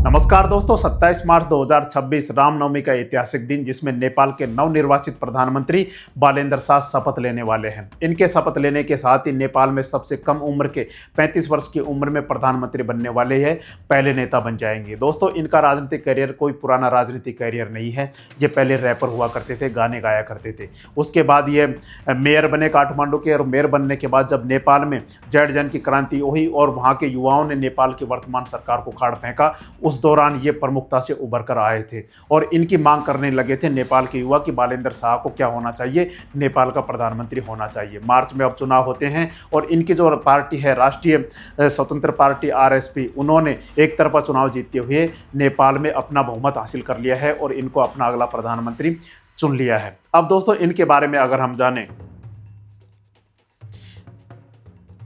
नमस्कार दोस्तों, 27 मार्च 2026 रामनवमी का ऐतिहासिक दिन, जिसमें नेपाल के नवनिर्वाचित प्रधानमंत्री बालेंद्र शाह शपथ लेने वाले हैं। इनके शपथ लेने के साथ ही नेपाल में सबसे कम उम्र के 35 वर्ष की उम्र में प्रधानमंत्री बनने वाले हैं, पहले नेता बन जाएंगे। दोस्तों, इनका राजनीतिक करियर कोई पुराना राजनीतिक करियर नहीं है। ये पहले रैपर हुआ करते थे, गाने गाया करते थे। उसके बाद ये मेयर बने काठमांडू के, और मेयर बनने के बाद जब नेपाल में जैड जैन की क्रांति हुई और वहाँ के युवाओं ने नेपाल की वर्तमान सरकार को उखाड़ फेंका, उस दौरान ये प्रमुखता से उभर कर आए थे और इनकी मांग करने लगे थे नेपाल के युवा कि बालेंद्र शाह को क्या होना चाहिए, नेपाल का प्रधानमंत्री होना चाहिए। मार्च में अब चुनाव होते हैं और इनकी जो पार्टी है, राष्ट्रीय स्वतंत्र पार्टी आरएसपी, उन्होंने एक तरफा चुनाव जीतते हुए नेपाल में अपना बहुमत हासिल कर लिया है और इनको अपना अगला प्रधानमंत्री चुन लिया है। अब दोस्तों, इनके बारे में अगर हम जानें,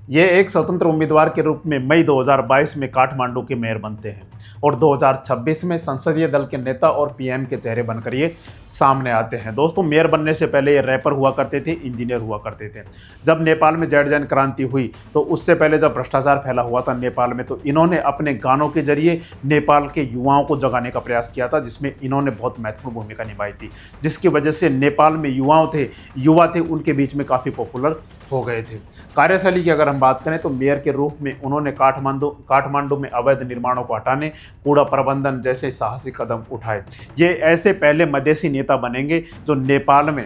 ये एक स्वतंत्र उम्मीदवार के रूप में मई 2022 में काठमांडू के मेयर बनते हैं और 2026 में संसदीय दल के नेता और पीएम के चेहरे बनकर ये सामने आते हैं। दोस्तों, मेयर बनने से पहले ये रैपर हुआ करते थे, इंजीनियर हुआ करते थे। जब नेपाल में जैड जैन क्रांति हुई तो उससे पहले जब भ्रष्टाचार फैला हुआ था नेपाल में, तो इन्होंने अपने गानों के जरिए नेपाल के युवाओं को जगाने का प्रयास किया था, जिसमें इन्होंने बहुत महत्वपूर्ण भूमिका निभाई थी, जिसकी वजह से नेपाल में युवा थे उनके बीच में काफ़ी पॉपुलर हो गए थे। कार्यशैली की अगर हम बात करें तो मेयर के रूप में उन्होंने काठमांडू में अवैध निर्माणों को हटाने, कूड़ा प्रबंधन जैसे साहसिक कदम उठाए। ये ऐसे पहले मधेसी नेता बनेंगे जो नेपाल में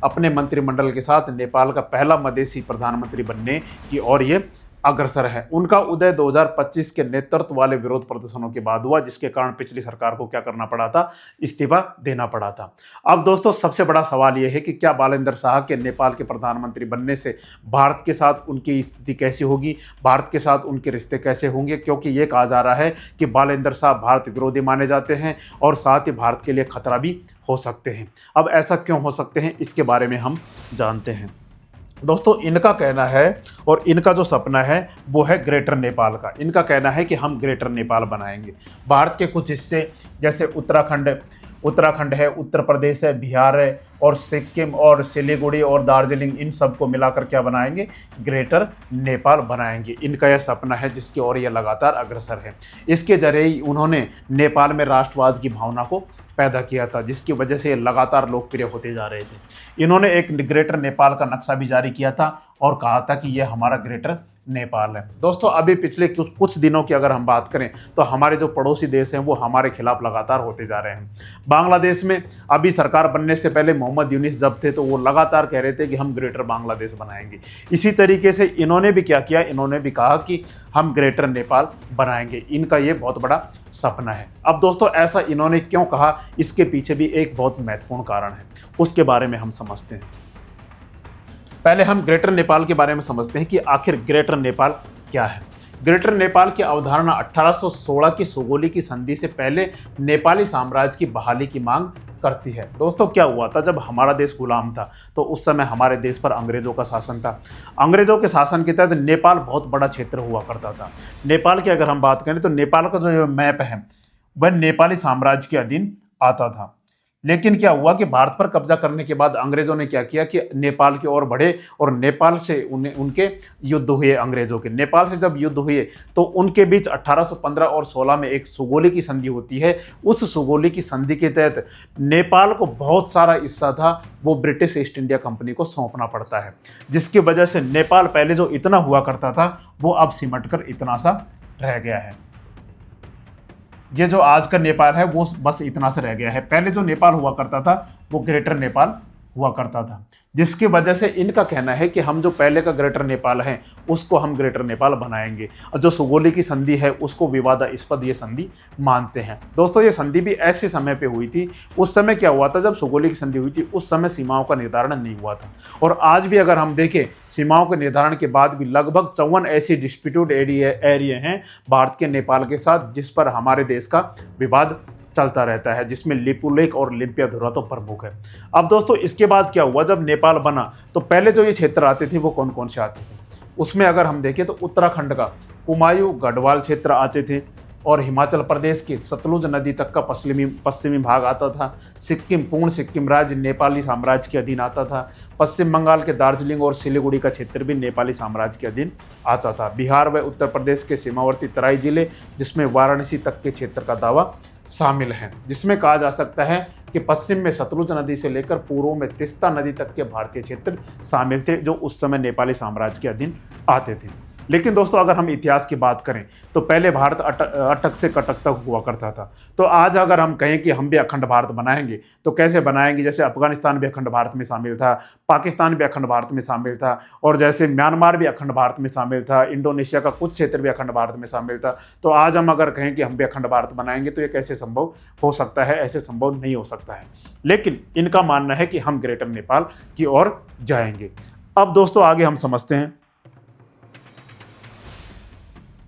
अपने मंत्रिमंडल के साथ नेपाल का पहला मधेसी प्रधानमंत्री बनने की ओर ये अग्रसर है। उनका उदय 2025 के नेतृत्व वाले विरोध प्रदर्शनों के बाद हुआ, जिसके कारण पिछली सरकार को क्या करना पड़ा था, इस्तीफा देना पड़ा था। अब दोस्तों, सबसे बड़ा सवाल यह है कि क्या बालेंद्र शाह के नेपाल के प्रधानमंत्री बनने से भारत के साथ उनकी स्थिति कैसी होगी, भारत के साथ उनके रिश्ते कैसे होंगे, क्योंकि ये कहा जा रहा है कि बालेंद्र शाह भारत विरोधी माने जाते हैं और साथ ही भारत के लिए खतरा भी हो सकते हैं। अब ऐसा क्यों हो सकते हैं, इसके बारे में हम जानते हैं। दोस्तों, इनका कहना है और इनका जो सपना है वो है ग्रेटर नेपाल का। इनका कहना है कि हम ग्रेटर नेपाल बनाएंगे। भारत के कुछ हिस्से जैसे उत्तराखंड है, उत्तर प्रदेश है, बिहार है और सिक्किम और सिलीगुड़ी और दार्जिलिंग, इन सब को मिलाकर क्या बनाएंगे, ग्रेटर नेपाल बनाएंगे। इनका यह सपना है जिसकी ओर ये लगातार अग्रसर है। इसके जरिए ही उन्होंने नेपाल में राष्ट्रवाद की भावना को पैदा किया था, जिसकी वजह से ये लगातार लोकप्रिय होते जा रहे थे। इन्होंने एक ग्रेटर नेपाल का नक्शा भी जारी किया था और कहा था कि यह हमारा ग्रेटर नेपाल है। दोस्तों, अभी पिछले कुछ दिनों की अगर हम बात करें तो हमारे जो पड़ोसी देश हैं वो हमारे खिलाफ लगातार होते जा रहे हैं। बांग्लादेश में अभी सरकार बनने से पहले मोहम्मद यूनिस जब थे तो वो लगातार कह रहे थे कि हम ग्रेटर बांग्लादेश बनाएंगे। इसी तरीके से इन्होंने भी क्या किया, इन्होंने भी कहा कि हम ग्रेटर नेपाल बनाएंगे। इनका ये बहुत बड़ा सपना है। अब दोस्तों, ऐसा इन्होंने क्यों कहा, इसके पीछे भी एक बहुत महत्वपूर्ण कारण है, उसके बारे में हम समझते हैं। पहले हम ग्रेटर नेपाल के बारे में समझते हैं कि आखिर ग्रेटर नेपाल क्या है। ग्रेटर नेपाल की अवधारणा 1816 की सुगोली की संधि से पहले नेपाली साम्राज्य की बहाली की मांग करती है। दोस्तों, क्या हुआ था, जब हमारा देश गुलाम था तो उस समय हमारे देश पर अंग्रेजों का शासन था। अंग्रेजों के शासन के तहत नेपाल बहुत बड़ा क्षेत्र हुआ करता था। नेपाल की अगर हम बात करें तो नेपाल का जो मैप है वह नेपाली साम्राज्य के अधीन आता था। लेकिन क्या हुआ कि भारत पर कब्जा करने के बाद अंग्रेजों ने क्या किया कि नेपाल की ओर बढ़े और नेपाल से उनके युद्ध हुए। अंग्रेजों के नेपाल से जब युद्ध हुए तो उनके बीच 1815 और 16 में एक सुगोली की संधि होती है। उस सुगोली की संधि के तहत नेपाल को बहुत सारा हिस्सा था वो ब्रिटिश ईस्ट इंडिया कंपनी को सौंपना पड़ता है, जिसकी वजह से नेपाल पहले जो इतना हुआ करता था वो अब सिमट कर इतना सा रह गया है। ये जो आज का नेपाल है वो बस इतना से रह गया है। पहले जो नेपाल हुआ करता था वो ग्रेटर नेपाल हुआ करता था, जिसकी वजह से इनका कहना है कि हम जो पहले का ग्रेटर नेपाल है उसको हम ग्रेटर नेपाल बनाएंगे, और जो सुगोली की संधि है उसको विवादास्पद ये संधि मानते हैं। दोस्तों, ये संधि भी ऐसे समय पे हुई थी। उस समय क्या हुआ था, जब सुगोली की संधि हुई थी उस समय सीमाओं का निर्धारण नहीं हुआ था, और आज भी अगर हम देखें सीमाओं के निर्धारण के बाद भी लगभग 54 ऐसे डिस्प्यूटेड एरिया हैं भारत के नेपाल के साथ, जिस पर हमारे देश का विवाद चलता रहता है, जिसमें लिपुलेख और लिम्पियाधुरा तो प्रमुख है। अब दोस्तों, इसके बाद क्या हुआ, जब नेपाल बना तो पहले जो ये क्षेत्र आते थे वो कौन कौन से आते थे, उसमें अगर हम देखें तो उत्तराखंड का कुमायूं गढ़वाल क्षेत्र आते थे और हिमाचल प्रदेश की सतलुज नदी तक का पश्चिमी भाग आता था। सिक्किम, पूर्ण सिक्किम राज्य नेपाली साम्राज्य के अधीन आता था। पश्चिम बंगाल के दार्जिलिंग और सिलीगुड़ी का क्षेत्र भी नेपाली साम्राज्य के अधीन आता था। बिहार व उत्तर प्रदेश के सीमावर्ती तराई जिले, जिसमें वाराणसी तक के क्षेत्र का दावा शामिल है, जिसमें कहा जा सकता है कि पश्चिम में सतलुज नदी से लेकर पूर्व में तीस्ता नदी तक के भारतीय क्षेत्र शामिल थे, जो उस समय नेपाली साम्राज्य के अधीन आते थे। लेकिन दोस्तों, अगर हम इतिहास की बात करें तो पहले भारत अटक से कटक तक हुआ करता था। तो आज अगर हम कहें कि हम भी अखंड भारत बनाएंगे तो कैसे बनाएंगे? जैसे अफगानिस्तान भी अखंड भारत में शामिल था, पाकिस्तान भी अखंड भारत में शामिल था, और जैसे म्यांमार भी अखंड भारत में शामिल था, इंडोनेशिया का कुछ क्षेत्र भी अखंड भारत में शामिल था। तो आज हम अगर कहें कि हम भी अखंड भारत बनाएंगे तो ये कैसे संभव हो सकता है? ऐसे संभव नहीं हो सकता है। लेकिन इनका मानना है कि हम ग्रेटर नेपाल की ओर जाएंगे। अब दोस्तों, आगे हम समझते हैं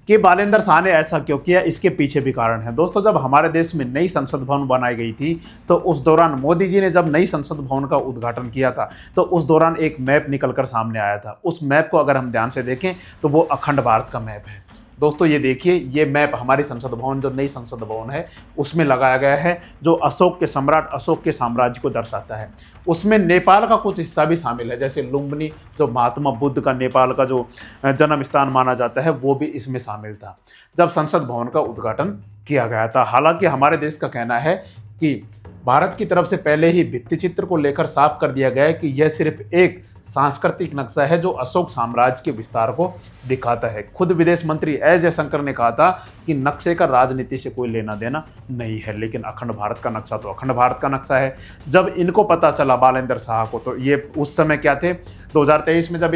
कि बालेंद्र शाह ने ऐसा क्यों किया। इसके पीछे भी कारण है। दोस्तों, जब हमारे देश में नई संसद भवन बनाई गई थी तो उस दौरान मोदी जी ने जब नई संसद भवन का उद्घाटन किया था तो उस दौरान एक मैप निकलकर सामने आया था। उस मैप को अगर हम ध्यान से देखें तो वो अखंड भारत का मैप है। दोस्तों, ये देखिए, ये मैप हमारी संसद भवन, जो नई संसद भवन है, उसमें लगाया गया है, जो अशोक के सम्राट अशोक के साम्राज्य को दर्शाता है। उसमें नेपाल का कुछ हिस्सा भी शामिल है, जैसे लुम्बिनी, जो महात्मा बुद्ध का नेपाल का जो जन्म स्थान माना जाता है, वो भी इसमें शामिल था जब संसद भवन का उद्घाटन किया गया था। हालांकि हमारे देश का कहना है कि भारत की तरफ से पहले ही भित्ति चित्र को लेकर साफ कर दिया गया है कि यह सिर्फ एक सांस्कृतिक नक्शा है जो अशोक साम्राज्य के विस्तार को दिखाता है। खुद विदेश मंत्री एस जयशंकर ने कहा था कि नक्शे का राजनीति से कोई लेना देना नहीं है, लेकिन अखंड भारत का नक्शा तो अखंड भारत का नक्शा है। जब इनको पता चला बालेंद्र शाह को, तो ये उस समय क्या थे, 2023 में जब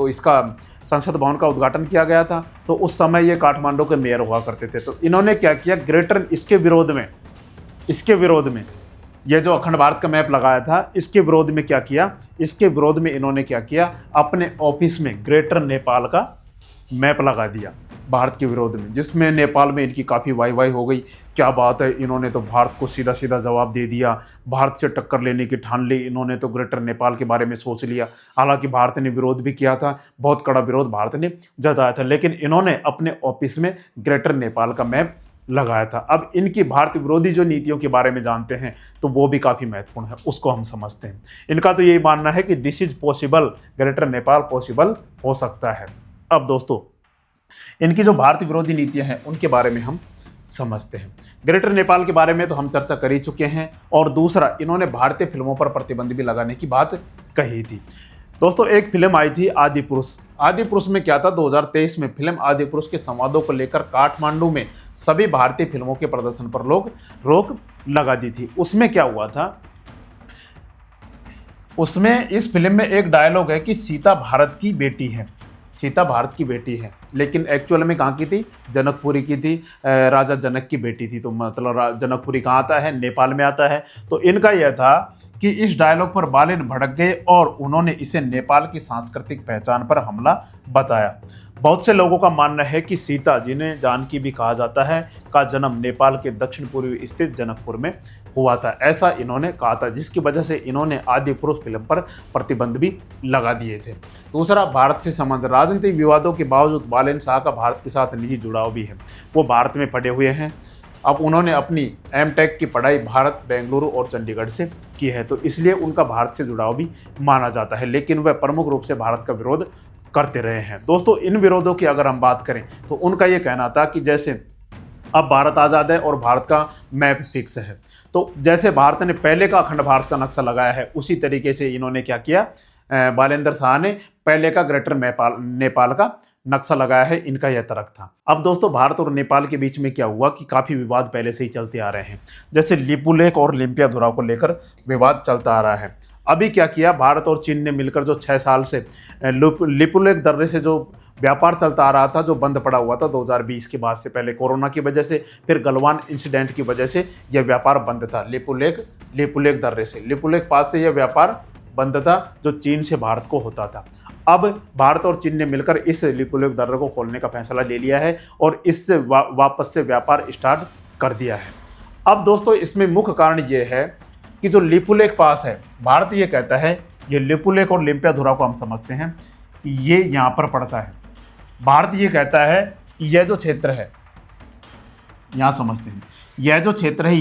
इसका संसद भवन का उद्घाटन किया गया था, तो उस समय ये काठमांडू के मेयर हुआ करते थे। तो इन्होंने क्या किया, ग्रेटर इसके विरोध में ये जो अखंड भारत का मैप लगाया था, इसके विरोध में क्या किया, इसके विरोध में इन्होंने क्या किया, अपने ऑफिस में ग्रेटर नेपाल का मैप लगा दिया भारत के विरोध में, जिसमें नेपाल में इनकी काफ़ी वाई हो गई। क्या बात है, इन्होंने तो भारत को सीधा सीधा जवाब दे दिया, भारत से टक्कर लेने की ठान ली, इन्होंने तो ग्रेटर नेपाल के बारे में सोच लिया। हालांकि भारत ने विरोध भी किया था, बहुत कड़ा विरोध भारत ने जताया था, लेकिन इन्होंने अपने ऑफिस में ग्रेटर नेपाल का मैप लगाया था। अब इनकी भारत विरोधी जो नीतियों के बारे में जानते हैं तो वो भी काफ़ी महत्वपूर्ण है, उसको हम समझते हैं। इनका तो यही मानना है कि this is possible, greater Nepal possible हो सकता है। अब दोस्तों, इनकी जो भारत विरोधी नीतियां हैं उनके बारे में हम समझते हैं। ग्रेटर नेपाल के बारे में तो हम चर्चा कर ही चुके हैं, और दूसरा, इन्होंने भारतीय फिल्मों पर प्रतिबंध भी लगाने की बात कही थी। दोस्तों, एक फिल्म आई थी आदि पुरुष। आदि पुरुष में क्या था, 2023 में फिल्म आदि पुरुष के संवादों को लेकर काठमांडू में सभी भारतीय फिल्मों के प्रदर्शन पर लोग रोक लगा दी थी। उसमें क्या हुआ था, उसमें इस फिल्म में एक डायलॉग है कि सीता भारत की बेटी है, सीता भारत की बेटी है, लेकिन एक्चुअल में कहाँ की थी, जनकपुरी की थी, राजा जनक की बेटी थी। तो मतलब जनकपुरी कहाँ आता है, नेपाल में आता है। तो इनका यह था कि इस डायलॉग पर बालिन भड़क गए और उन्होंने इसे नेपाल की सांस्कृतिक पहचान पर हमला बताया। बहुत से लोगों का मानना है कि सीता, जिन्हें जानकी भी कहा जाता है, का जन्म नेपाल के दक्षिण पूर्वी स्थित जनकपुर में हुआ था, ऐसा इन्होंने कहा था, जिसकी वजह से इन्होंने आदि पुरुष फिल्म पर प्रतिबंध भी लगा दिए थे। दूसरा, भारत से संबंध। राजनीतिक विवादों के बावजूद बालेंद्र शाह का भारत के साथ निजी जुड़ाव भी है, वो भारत में पढ़े हुए हैं। अब उन्होंने अपनी एमटेक की पढ़ाई भारत, बेंगलुरु और चंडीगढ़ से की है, तो इसलिए उनका भारत से जुड़ाव भी माना जाता है, लेकिन वह प्रमुख रूप से भारत का विरोध करते रहे हैं। दोस्तों, इन विरोधों की अगर हम बात करें तो उनका ये कहना था कि जैसे अब भारत आज़ाद है और भारत का मैप फिक्स है, तो जैसे भारत ने पहले का अखंड भारत का नक्शा लगाया है, उसी तरीके से इन्होंने क्या किया, बालेंद्र शाह ने पहले का ग्रेटर नेपाल का नक्शा लगाया है, इनका यह तर्क था। अब दोस्तों, भारत और नेपाल के बीच में क्या हुआ कि काफ़ी विवाद पहले से ही चलते आ रहे हैं, जैसे लिपुलेख और लिम्पिया धुराव को लेकर विवाद चलता आ रहा है। अभी क्या किया, भारत और चीन ने मिलकर जो 6 साल से लिपुलेख दर्रे से जो व्यापार चलता आ रहा था, जो बंद पड़ा हुआ था 2020 के बाद से, पहले कोरोना की वजह से, फिर गलवान इंसिडेंट की वजह से यह व्यापार बंद था। लिपुलेख दर्रे से, लिपुलेख पास से यह व्यापार बंद था जो चीन से भारत को होता था। अब भारत और चीन ने मिलकर इस लिपुलेख दर्रे को खोलने का फैसला ले लिया है और इससे वापस से व्यापार स्टार्ट कर दिया है। अब दोस्तों, इसमें मुख्य कारण ये है कि जो लिपुलेख पास है, भारत ये कहता है, ये लिपुलेख और लिम्पिया धुराव को हम समझते हैं कि ये यहाँ पर पड़ता है। भारत ये कहता है कि यह जो क्षेत्र है, यहाँ समझते हैं। यह जो क्षेत्र है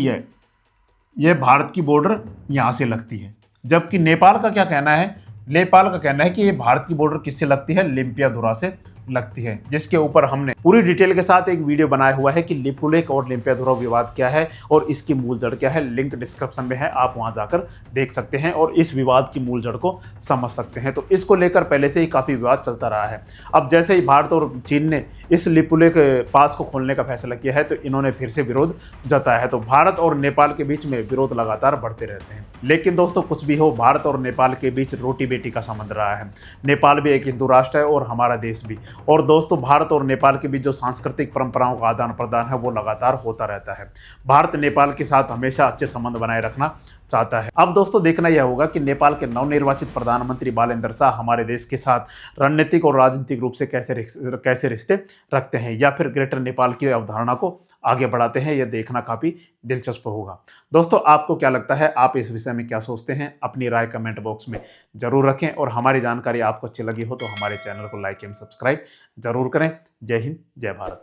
यह भारत की बॉर्डर यहाँ से लगती है, जबकि नेपाल का क्या कहना है, नेपाल का कहना है कि ये भारत की बॉर्डर किससे लगती है, लिम्पियाधुरा से लगती है, जिसके ऊपर हमने पूरी डिटेल के साथ एक वीडियो बनाया हुआ है कि लिपुलेख और लिम्पियाधुरा विवाद क्या है और इसकी मूल जड़ क्या है। लिंक डिस्क्रिप्शन में है, आप वहां जाकर देख सकते हैं और इस विवाद की मूल जड़ को समझ सकते हैं। तो इसको लेकर पहले से ही काफी विवाद चलता रहा है। अब जैसे ही भारत और चीन ने इस लिपुलेख पास को खोलने का फैसला किया है तो इन्होंने फिर से विरोध जताया है। तो भारत और नेपाल के बीच में विरोध लगातार बढ़ते रहते हैं। लेकिन दोस्तों कुछ भी हो, भारत और नेपाल के बीच रोटी बेटी का संबंध रहा है। नेपाल भी एक हिंदू राष्ट्र है और हमारा देश भी। और दोस्तों भारत और नेपाल के बीच जो सांस्कृतिक परंपराओं का आदान प्रदान है वो लगातार होता रहता है। भारत नेपाल के साथ हमेशा अच्छे संबंध बनाए रखना चाहता है। अब दोस्तों देखना यह होगा कि नेपाल के नवनिर्वाचित प्रधानमंत्री बालेंद्र शाह हमारे देश के साथ रणनीतिक और राजनीतिक रूप से कैसे रिश्ते रखते हैं या फिर ग्रेटर नेपाल की अवधारणा को आगे बढ़ाते हैं। यह देखना काफी दिलचस्प होगा। दोस्तों आपको क्या लगता है, आप इस विषय में क्या सोचते हैं, अपनी राय कमेंट बॉक्स में जरूर रखें। और हमारी जानकारी आपको अच्छी लगी हो तो हमारे चैनल को लाइक एवं सब्सक्राइब जरूर करें। जय हिंद, जय भारत।